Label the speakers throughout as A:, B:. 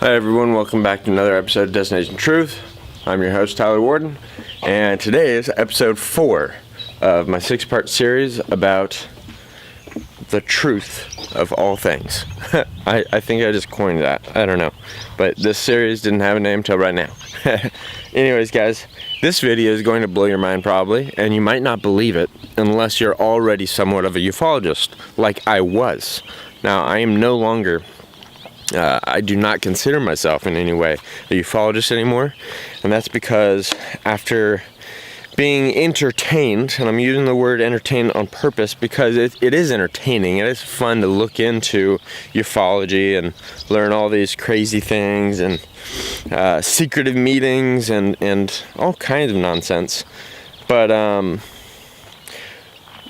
A: Hi everyone, welcome back to another episode of Destination Truth. I'm your host Tyler Warden, and today is episode 4 of my 6-part series about the truth of all things. I think I just coined that, I don't know, but this series didn't have a name till right now. Anyways guys, this video is going to blow your mind probably, and you might not believe it unless you're already somewhat of a ufologist, like I was. Now I am no longer I do not consider myself in any way a ufologist anymore, and that's because after being entertained, and I'm using the word entertained on purpose because it is entertaining, it is fun to look into ufology and learn all these crazy things and secretive meetings and all kinds of nonsense, but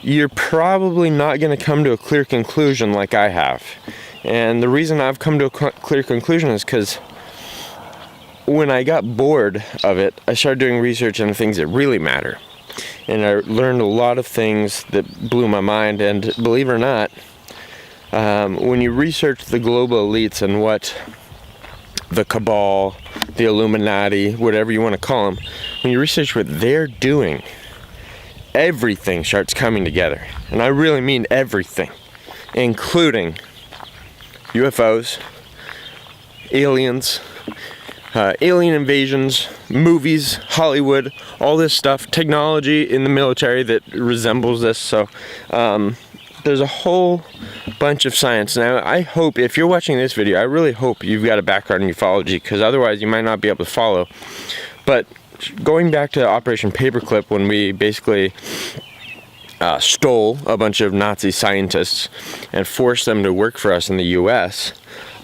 A: you're probably not going to come to a clear conclusion like I have. And the reason I've come to a clear conclusion is because when I got bored of it, I started doing research on things that really matter. And I learned a lot of things that blew my mind. And believe it or not, when you research the global elites and what the cabal, the Illuminati, whatever you want to call them, when you research what they're doing, everything starts coming together. And I really mean everything, including UFOs, aliens, alien invasions, movies, Hollywood, all this stuff, technology in the military that resembles this. So there's a whole bunch of science. Now I hope, if you're watching this video, I really hope you've got a background in ufology, because otherwise you might not be able to follow. But going back to Operation Paperclip, when we basically stole a bunch of Nazi scientists and forced them to work for us in the US,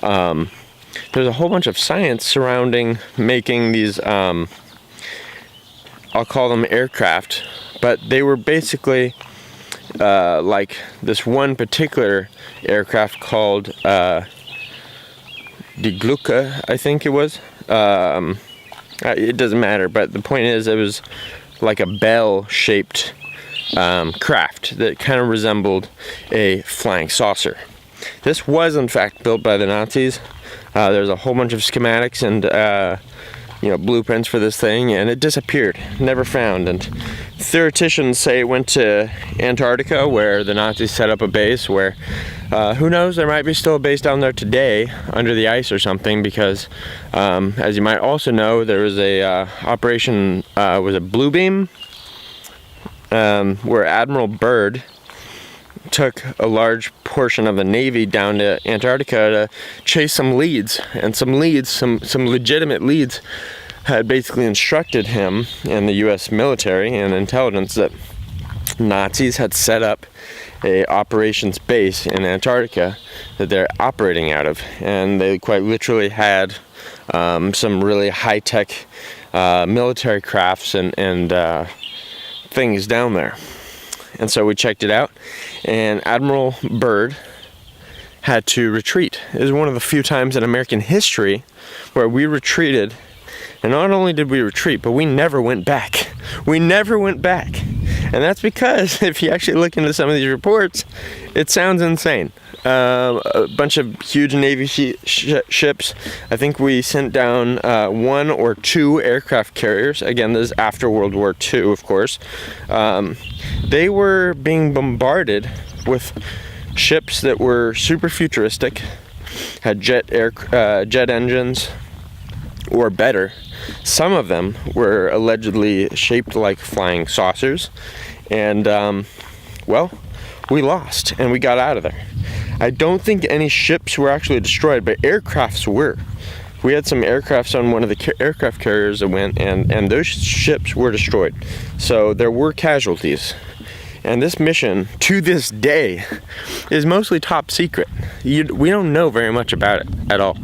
A: there's a whole bunch of science surrounding making these, I'll call them aircraft, but they were basically like this one particular aircraft called Die Glucke, I think it was. It doesn't matter, but the point is it was like a bell-shaped craft that kind of resembled a flying saucer. This was in fact built by the Nazis. There's a whole bunch of schematics and blueprints for this thing, and it disappeared, never found. And theoreticians say it went to Antarctica, where the Nazis set up a base where who knows, there might be still a base down there today under the ice or something, because as you might also know, there was a operation, was it Blue Beam, where Admiral Byrd took a large portion of the Navy down to Antarctica to chase some leads, and some legitimate leads had basically instructed him and the US military and intelligence that Nazis had set up a operations base in Antarctica that they're operating out of, and they quite literally had some really high-tech military crafts and things down there. And so we checked it out, and Admiral Byrd had to retreat. It was one of the few times in American history where we retreated, and not only did we retreat, but we never went back. We never went back. And that's because if you actually look into some of these reports, it sounds insane. A bunch of huge Navy ships. I think we sent down 1 or 2 aircraft carriers. Again, this is after World War II, of course. They were being bombarded with ships that were super futuristic, had jet engines, or better. Some of them were allegedly shaped like flying saucers, and well, we lost and we got out of there. I don't think any ships were actually destroyed, but aircrafts were. We had some aircrafts on one of the aircraft carriers that went, and those ships were destroyed. So there were casualties. And this mission, to this day, is mostly top secret. We don't know very much about it at all.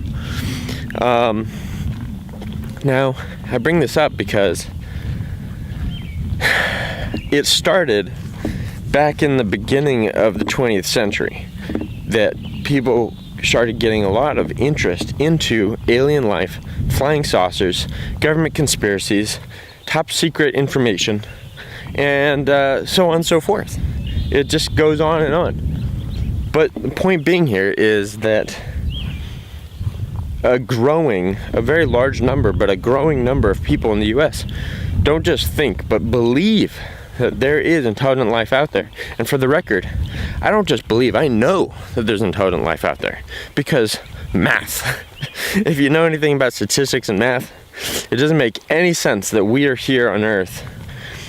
A: Now, I bring this up because it started back in the beginning of the 20th century that people started getting a lot of interest into alien life, flying saucers, government conspiracies, top secret information, and so on and so forth. It just goes on. But the point being here is that a very large number, but a growing number of people in the US don't just think, but believe that there is intelligent life out there. And for the record, I don't just believe, I know that there's intelligent life out there. Because math. If you know anything about statistics and math, it doesn't make any sense that we are here on Earth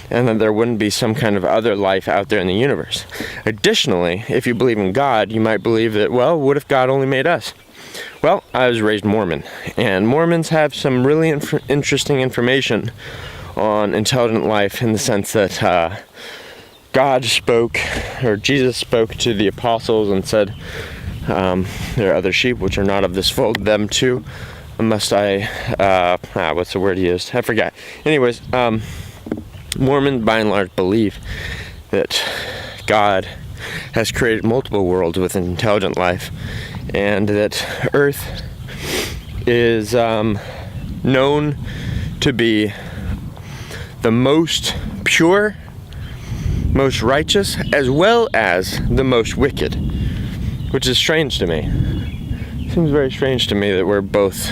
A: and that there wouldn't be some kind of other life out there in the universe. Additionally, if you believe in God, you might believe that, well, what if God only made us? Well, I was raised Mormon, and Mormons have some really interesting information on intelligent life, in the sense that God spoke, or Jesus spoke to the apostles and said, there are other sheep which are not of this fold, them too must I, what's the word he used? I forgot. Anyways, Mormons by and large believe that God has created multiple worlds with intelligent life, and that Earth is known to be the most pure, most righteous, as well as the most wicked, which is strange to me. It seems very strange to me that we're both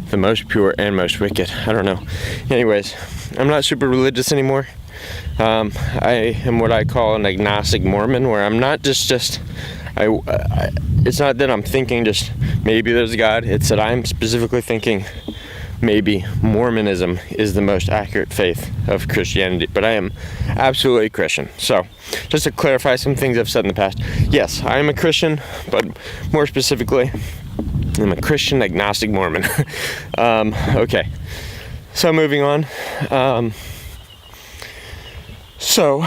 A: the most pure and most wicked. I don't know. Anyways, I'm not super religious anymore. I am what I call an agnostic Mormon, where I'm not it's not that I'm thinking just maybe there's a God. It's that I'm specifically thinking maybe Mormonism is the most accurate faith of Christianity, but I am absolutely Christian. So, just to clarify some things I've said in the past, yes, I am a Christian, but more specifically, I'm a Christian agnostic Mormon. Okay, so moving on. So,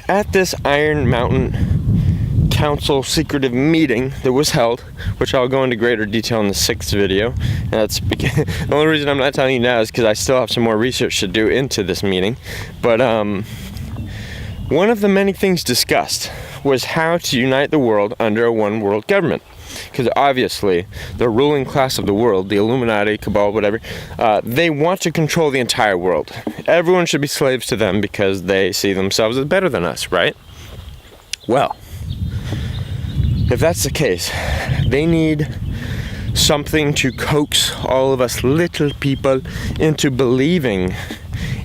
A: at this Iron Mountain Council secretive meeting that was held, which I'll go into greater detail in the 6th video, and that's the only reason I'm not telling you now is because I still have some more research to do into this meeting. But one of the many things discussed was how to unite the world under a one world government. Because obviously, the ruling class of the world, the Illuminati, Cabal, whatever, they want to control the entire world. Everyone should be slaves to them because they see themselves as better than us, right? Well, if that's the case, they need something to coax all of us little people into believing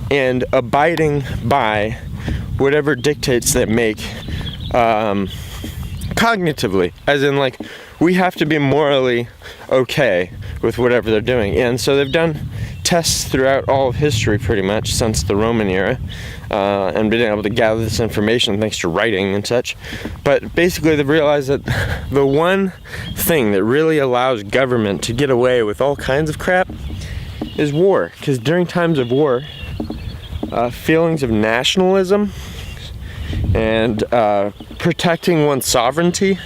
A: and abiding by whatever dictates that make cognitively, as in, like, we have to be morally okay with whatever they're doing. And so they've done tests throughout all of history, pretty much since the Roman era, and been able to gather this information thanks to writing and such. But basically they've realized that the one thing that really allows government to get away with all kinds of crap is war. Because during times of war, feelings of nationalism and protecting one's sovereignty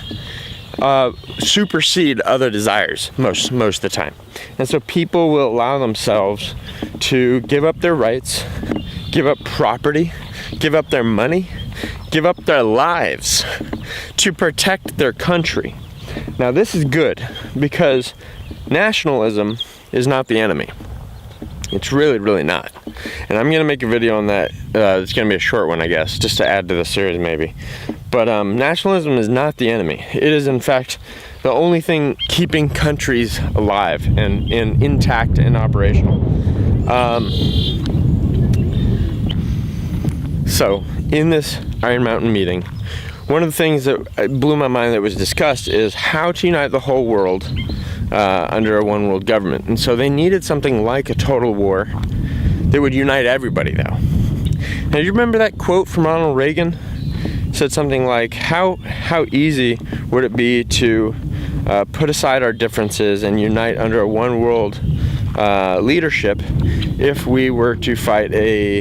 A: supersede other desires most of the time. And so people will allow themselves to give up their rights, give up property, give up their money, give up their lives to protect their country. Now this is good because nationalism is not the enemy. It's really, really not. And I'm going to make a video on that. It's going to be a short one, I guess, just to add to the series maybe. But nationalism is not the enemy. It is, in fact, the only thing keeping countries alive and intact and operational. So, in this Iron Mountain meeting, one of the things that blew my mind that was discussed is how to unite the whole world under a one world government. And so they needed something like a total war that would unite everybody, though. Now, do you remember that quote from Ronald Reagan? It said something like, how easy would it be to put aside our differences and unite under a one world leadership if we were to fight a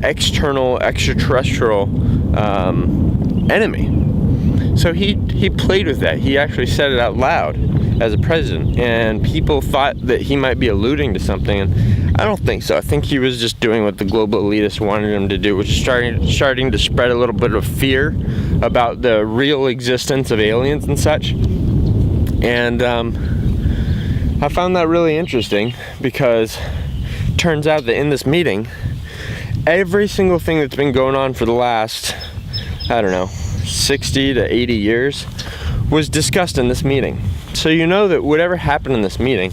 A: external extraterrestrial enemy? So he played with that. He actually said it out loud as a president, and people thought that he might be alluding to something, and I don't think so. I think he was just doing what the global elitists wanted him to do, which is starting to spread a little bit of fear about the real existence of aliens and such. And I found that really interesting because it turns out that in this meeting, every single thing that's been going on for the last, I don't know, 60 to 80 years was discussed in this meeting. So you know that whatever happened in this meeting,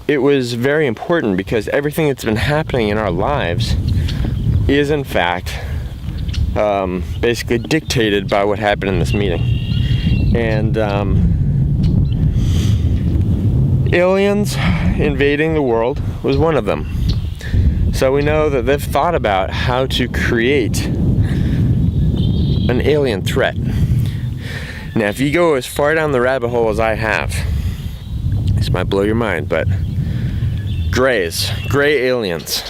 A: it was very important, because everything that's been happening in our lives is in fact basically dictated by what happened in this meeting. And aliens invading the world was one of them. So we know that they've thought about how to create an alien threat. Now, if you go as far down the rabbit hole as I have, this might blow your mind, but gray aliens.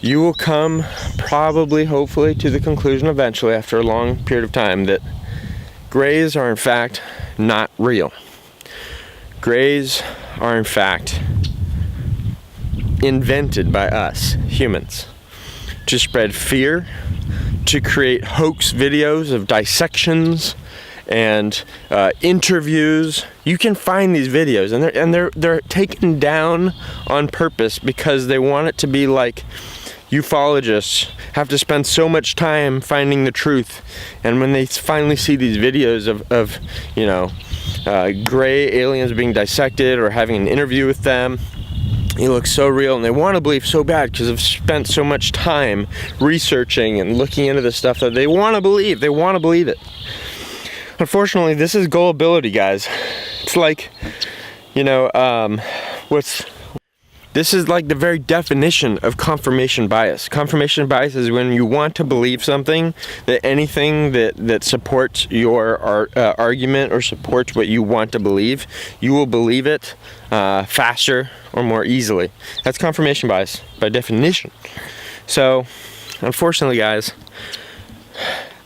A: You will come probably, hopefully, to the conclusion eventually, after a long period of time, that grays are in fact not real. Grays are in fact invented by us, humans, to spread fear, to create hoax videos of dissections and interviews. You can find these videos, and they're taken down on purpose because they want it to be like ufologists have to spend so much time finding the truth, and when they finally see these videos of gray aliens being dissected or having an interview with them, it looks so real, and they want to believe so bad because they've spent so much time researching and looking into this stuff that they want to believe. They want to believe it. Unfortunately, this is gullibility, guys. It's like, this is like the very definition of confirmation bias. Confirmation bias is when you want to believe something, that anything that supports your argument or supports what you want to believe, you will believe it faster or more easily. That's confirmation bias by definition. So, unfortunately, guys,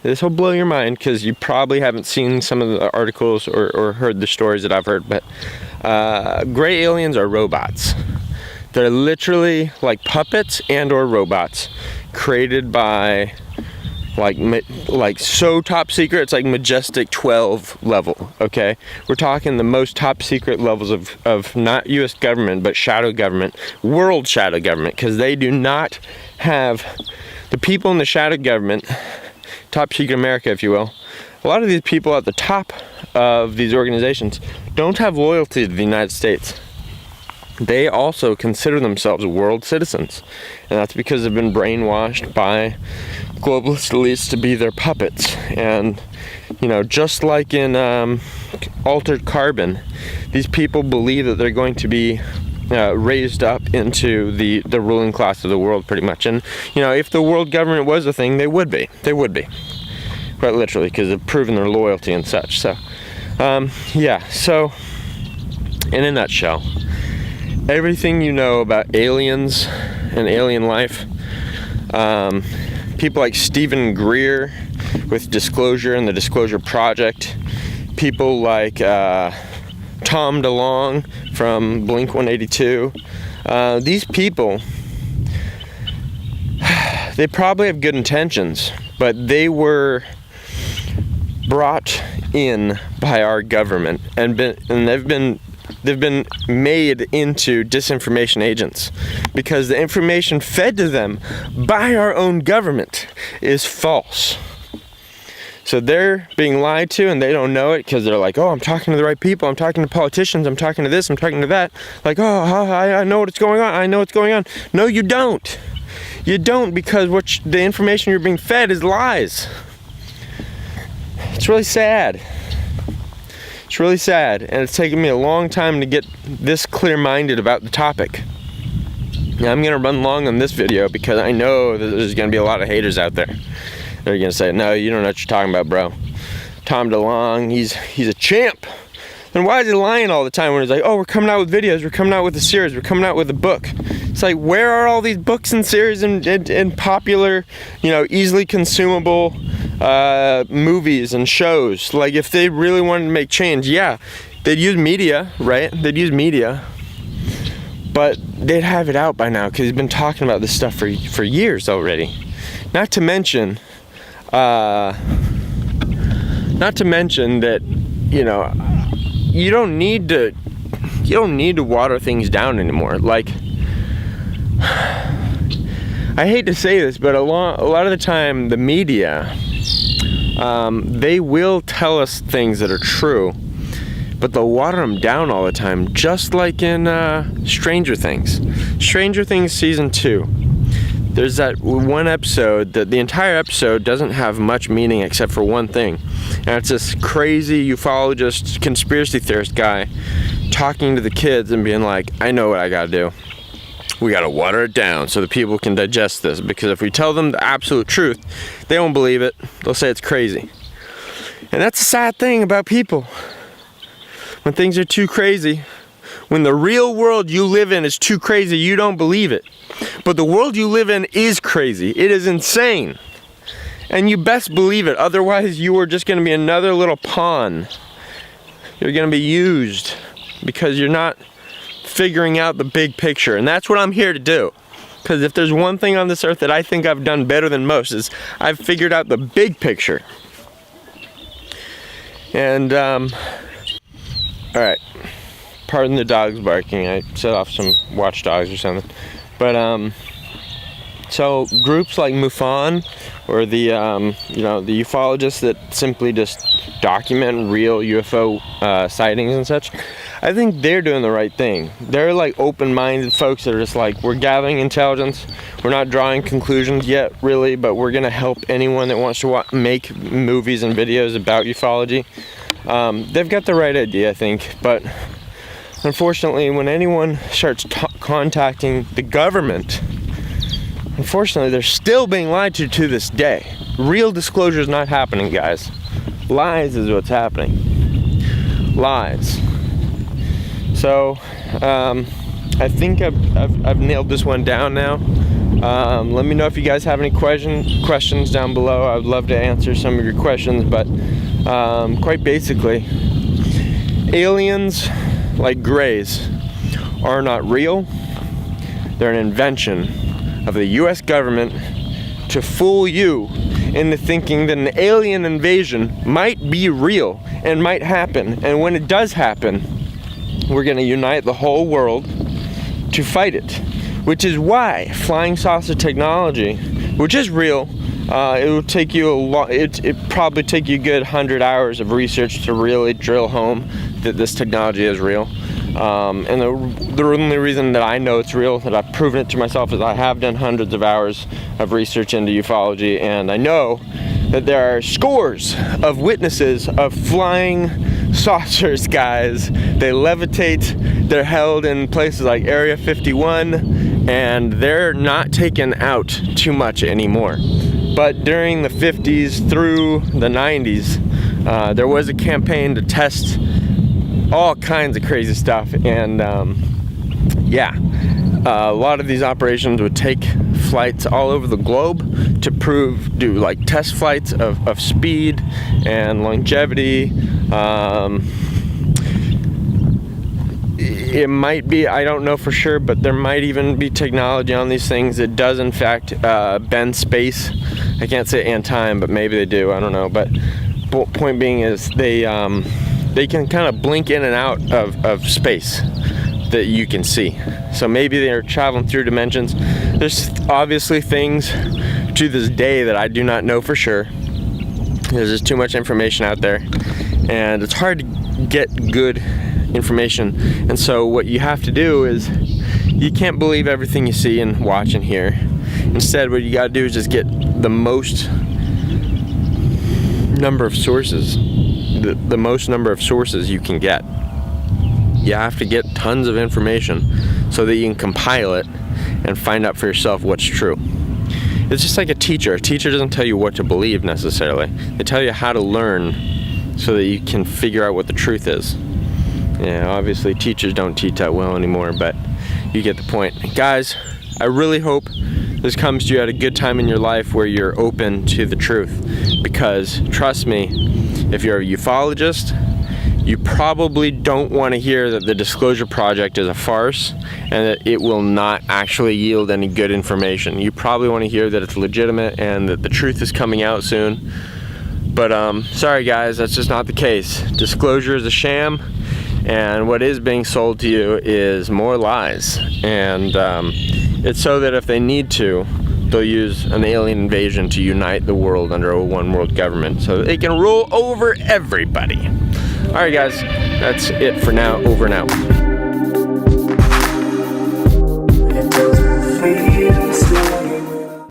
A: this will blow your mind because you probably haven't seen some of the articles or heard the stories that I've heard, but gray aliens are robots. They're literally like puppets and or robots created by like so top secret, it's like Majestic 12 level, okay? We're talking the most top secret levels of not US government, but shadow government, world shadow government, because they do not have, the people in the shadow government, top secret America, if you will, a lot of these people at the top of these organizations don't have loyalty to the United States. They also consider themselves world citizens, and that's because they've been brainwashed by globalist elites to be their puppets. And just like in Altered Carbon, these people believe that they're going to be raised up into the ruling class of the world, pretty much. And if the world government was a thing, they would be quite literally, because they've proven their loyalty and such. So so in a nutshell, everything you know about aliens and alien life, people like Stephen Greer with Disclosure and the Disclosure Project, people like Tom DeLonge from Blink-182, these people, they probably have good intentions, but they were brought in by our government and they've been made into disinformation agents, because the information fed to them by our own government is false. So they're being lied to, and they don't know it because they're like, oh, I'm talking to the right people, I'm talking to politicians, I'm talking to this, I'm talking to that. Like, oh, I know what's going on, I know what's going on. No, you don't. You don't, because the information you're being fed is lies. It's really sad. It's really sad, and it's taken me a long time to get this clear-minded about the topic. Now, I'm going to run long on this video because I know that there's going to be a lot of haters out there. They're going to say, no, you don't know what you're talking about, bro. Tom DeLonge, he's a champ. Then why is he lying all the time when he's like, oh, we're coming out with videos, we're coming out with a series, we're coming out with a book? It's like, where are all these books and series and popular, easily consumable movies and shows? Like, if they really wanted to make change, yeah, they'd use media, right? They'd use media, but they'd have it out by now because he's been talking about this stuff for years already. Not to mention that, you don't need to water things down anymore. Like, I hate to say this, but a lot of the time the media, they will tell us things that are true, but they'll water them down all the time, just like in Stranger Things. Stranger Things season 2. There's that one episode that the entire episode doesn't have much meaning except for one thing. And it's this crazy ufologist, conspiracy theorist guy talking to the kids and being like, I know what I gotta do. We gotta water it down so that people can digest this, because if we tell them the absolute truth, they won't believe it. They'll say it's crazy. And that's a sad thing about people. When things are too crazy, when the real world you live in is too crazy, you don't believe it. But the world you live in is crazy. It is insane. And you best believe it. Otherwise, you are just going to be another little pawn. You're going to be used because you're not figuring out the big picture. And that's what I'm here to do. Because if there's one thing on this earth that I think I've done better than most, is I've figured out the big picture. And, alright. Pardon the dogs barking. I set off some watchdogs or something. But, so groups like MUFON, or the, the ufologists that simply just document real UFO sightings and such, I think they're doing the right thing. They're like open-minded folks that are just like, we're gathering intelligence, we're not drawing conclusions yet, really, but we're gonna help anyone that wants to make movies and videos about ufology. They've got the right idea, I think, but unfortunately, when anyone starts contacting the government, unfortunately, they're still being lied to this day. Real disclosure is not happening, guys. Lies is what's happening. Lies. So, I think I've nailed this one down now. Let me know if you guys have any questions down below. I would love to answer some of your questions, but quite basically, aliens, like grays, are not real. They're an invention of the US government to fool you into thinking that an alien invasion might be real and might happen. And when it does happen, we're going to unite the whole world to fight it. Which is why flying saucer technology, which is real, it will take you it probably take you a good 100 hours of research to really drill home that this technology is real. And the only reason that I know it's real, that I've proven it to myself, is I have done hundreds of hours of research into ufology, and I know that there are scores of witnesses of flying saucers, guys. They levitate, they're held in places like Area 51, and they're not taken out too much anymore. But during the 50s through the 90s, there was a campaign to test all kinds of crazy stuff, and a lot of these operations would take flights all over the globe to do like test flights of speed and longevity. It might be, I don't know for sure, but there might even be technology on these things that does in fact bend space. I can't say and time, but maybe they do, I don't know. But point being is they can kind of blink in and out of space that you can see. So maybe they're traveling through dimensions. There's obviously things to this day that I do not know for sure. There's just too much information out there, and it's hard to get good information. And so what you have to do is, you can't believe everything you see and watch and hear. Instead, what you got to do is just get the most number of sources, the most number of sources you can get. You have to get tons of information so that you can compile it and find out for yourself what's true. It's just like a teacher. A teacher doesn't tell you what to believe necessarily. They tell you how to learn so that you can figure out what the truth is. Yeah, obviously teachers don't teach that well anymore, but you get the point. Guys, I really hope this comes to you at a good time in your life where you're open to the truth, because trust me, if you're a ufologist, you probably don't want to hear that the Disclosure Project is a farce and that it will not actually yield any good information. You probably want to hear that it's legitimate and that the truth is coming out soon. But sorry guys, that's just not the case. Disclosure is a sham, and what is being sold to you is more lies. And it's so that if they need to, they'll use an alien invasion to unite the world under a one world government so that they can rule over everybody. Alright guys, that's it for now. Over and out.